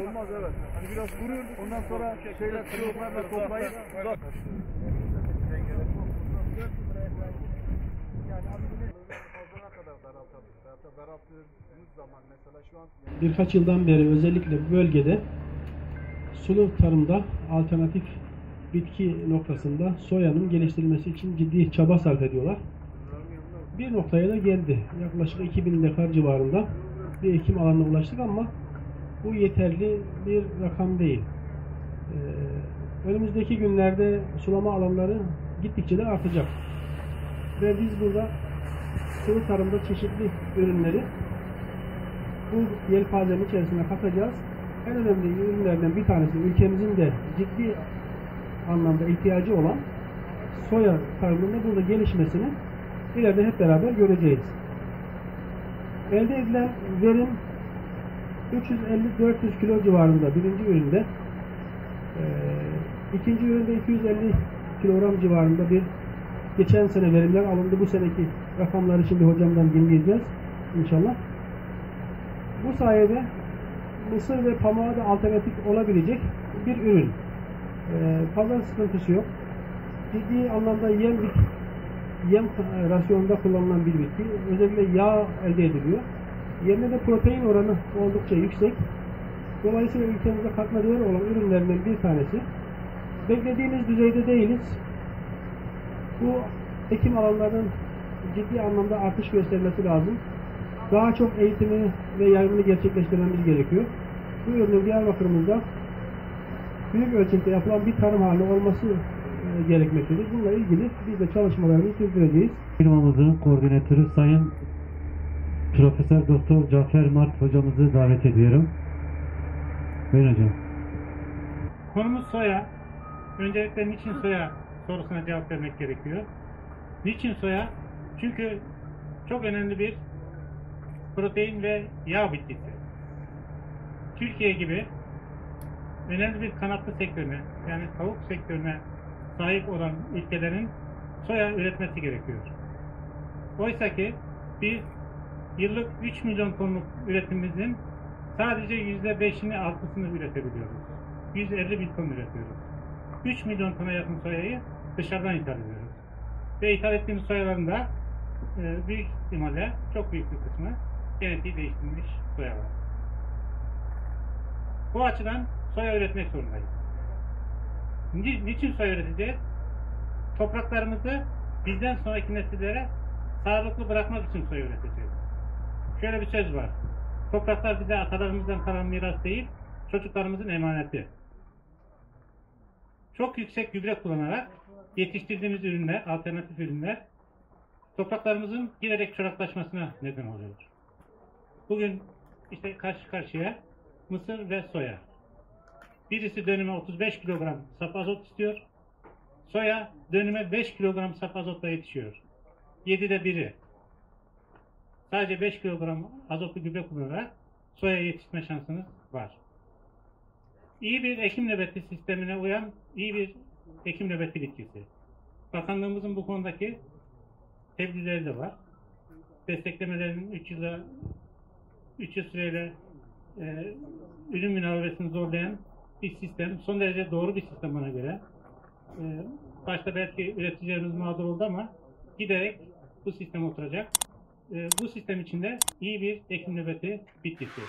Olmaz, evet. Hani biraz durun, ondan sonra şeyler kırılmalarla toplayıp birkaç yıldan beri özellikle bu bölgede sulu tarımda alternatif bitki noktasında soyanın geliştirilmesi için ciddi çaba sarf ediyorlar. Bir noktaya da geldi. Yaklaşık 2000 dekar civarında bir ekim alanına ulaştık ama bu yeterli bir rakam değil. Önümüzdeki günlerde sulama alanları gittikçe de artacak. Ve biz burada sulu tarımda çeşitli ürünleri bu yelpazenin içerisine katacağız. En önemli ürünlerden bir tanesi ülkemizin de ciddi anlamda ihtiyacı olan soya tarımında burada gelişmesini ileride hep beraber göreceğiz. Elde edilen verim 350-400 kilo civarında birinci üründe, ikinci üründe 250 kilogram civarında bir geçen sene verimler alındı. Bu seneki rakamları şimdi hocamdan dinleyeceğiz inşallah. Bu sayede mısır ve pamuğa da alternatif olabilecek bir ürün. Pazar sıkıntısı yok. Ciddi anlamda yem rasyonunda kullanılan bir bitki. Özellikle yağ elde ediliyor. Yerine de protein oranı oldukça yüksek. Dolayısıyla ülkemizde katma değeri olan ürünlerden bir tanesi. Beklediğimiz düzeyde değiliz. Bu ekim alanlarının ciddi anlamda artış göstermesi lazım. Daha çok eğitimi ve yayımını gerçekleştirmemiz gerekiyor. Bu ürünün Diyarbakır'ımızda büyük ölçekte yapılan bir tarım hali olması gerekmektedir. Bununla ilgili biz de çalışmalarımızı sürdüreceğiz. Firmamızın koordinatörü Sayın Profesör Doktor Cafer Mart hocamızı davet ediyorum. Buyurun hocam. Konumuz soya. Öncelikle niçin soya sorusuna cevap vermek gerekiyor. Niçin soya? Çünkü çok önemli bir protein ve yağ bitkisi. Türkiye gibi önemli bir kanatlı sektörüne, yani tavuk sektörüne sahip olan ülkelerin soya üretmesi gerekiyor. Oysa ki biz yıllık 3 milyon tonluk üretimimizin sadece %5'ini 6'sını üretebiliyoruz. 150 bin ton üretiyoruz. 3 milyon tona yakın soyayı dışarıdan ithal ediyoruz. Ve ithal ettiğimiz soyaların da büyük ihtimalle çok büyük bir kısmı genetiği değiştirilmiş soyalar. Bu açıdan soya üretmek zorundayız. Niçin soya üreteceğiz? Topraklarımızı bizden sonraki nesillere sağlıklı bırakmak için soya üreteceğiz. Şöyle bir söz var. Topraklar bize atalarımızdan kalan miras değil, çocuklarımızın emaneti. Çok yüksek gübre kullanarak yetiştirdiğimiz ürünler, alternatif ürünler, topraklarımızın giderek çoraklaşmasına neden oluyor. Bugün işte karşı karşıya mısır ve soya. Birisi dönüme 35 kilogram saf azot istiyor. Soya dönüme 5 kilogram saf azotla yetişiyor. 7'de biri. Sadece 5 kilogram azotlu gübre kullanarak soya yetiştirme şansınız var. İyi bir ekim nöbeti sistemine uyan iyi bir ekim nöbeti bitkisi. Bakanlığımızın bu konudaki tebliğleri de var. Desteklemelerinin 3 yıl süreyle ürün münavebesini zorlayan bir sistem. Son derece doğru bir sistem bana göre. Başta belki üreticilerimiz mağdur oldu ama giderek bu sistem oturacak. Bu sistem içinde iyi bir ekim nöbeti bitkisi.